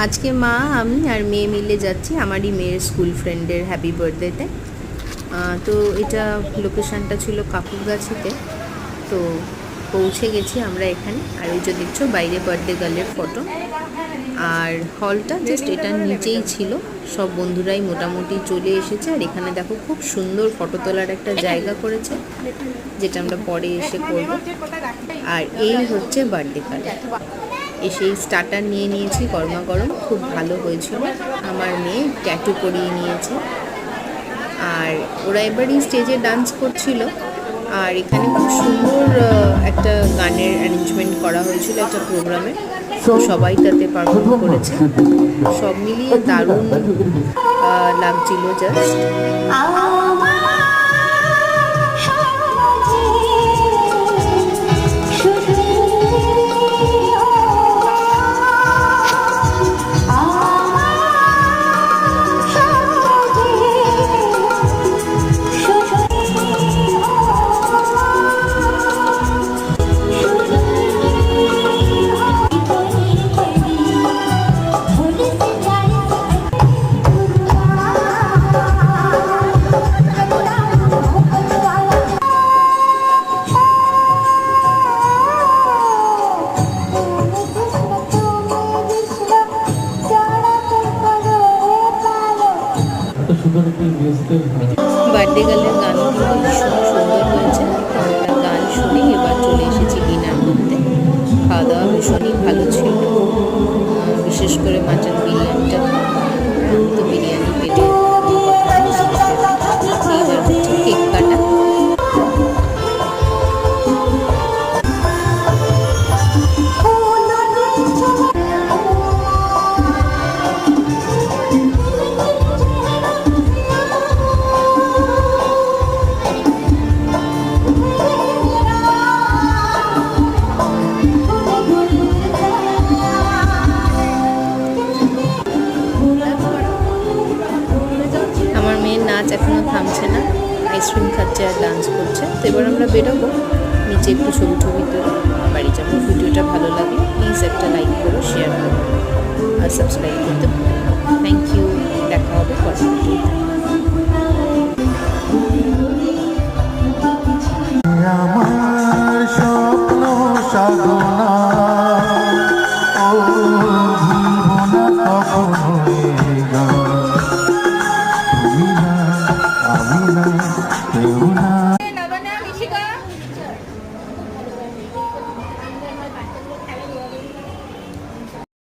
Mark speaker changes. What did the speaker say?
Speaker 1: আজকে মা আমি আর মেয়ে মিলে যাচ্ছি আমারই মেয়ের স্কুল ফ্রেন্ডের হ্যাপি বার্থডেতে। তো এটা লোকেশানটা ছিল কাকুরগাছিতে। তো পৌঁছে গেছি আমরা এখানে। আর ওই যে দেখছো বাইরে বার্থডে গার্লের ফটো, আর হলটা জাস্ট এটার নিচেই ছিল। সব বন্ধুরাই মোটামুটি চলে এসেছে। আর এখানে দেখো খুব সুন্দর ফটো তোলার একটা জায়গা করেছে, যেটা আমরা পরে এসে করব। আর এই হচ্ছে বার্থডে গার্ল। এসেই স্টার্টার নিয়ে নিয়েছি গরমা গরম, খুব ভালো হয়েছিল। আমার মেয়ে ট্যাটু করিয়ে নিয়েছে। আর ওরা এবারই স্টেজে ডান্স করছিল। আর এখানে খুব সুন্দর একটা গানের অ্যারেঞ্জমেন্ট করা হয়েছিল একটা প্রোগ্রামে, তো সবাই তাতে পারফর্ম করেছে। সব মিলিয়ে দারুণ লাগছিল জাস্ট। বার্থডে গার্লের গানগুলো ভীষণ সুন্দর হয়েছে। আমরা গান শুনে এবার চলে এসেছি ডিনার করতে। খাওয়া দাওয়া ভীষণই ভালো ছিল, বিশেষ করে মাটন বিরিয়ানিটা। তো বিরিয়ানি পেটে এইবার হচ্ছে কেক কাটা। নাচ এখনও থামছে না, আইসক্রিম খাচ্ছে আর ডান্স করছে। তো এবার আমরা বেরোবো, নিচে একটু ছবি তুলে বাড়ি যাবো। ভিডিওটা ভালো লাগলে প্লিজ একটা লাইক করো, শেয়ার করো আর সাবস্ক্রাইব করতে ভুলো না। থ্যাংক ইউ, দেখা হবে পরের ভিডিওতে।
Speaker 2: আমার স্বপ্ন সাধনা ও ভুলব না কখনো।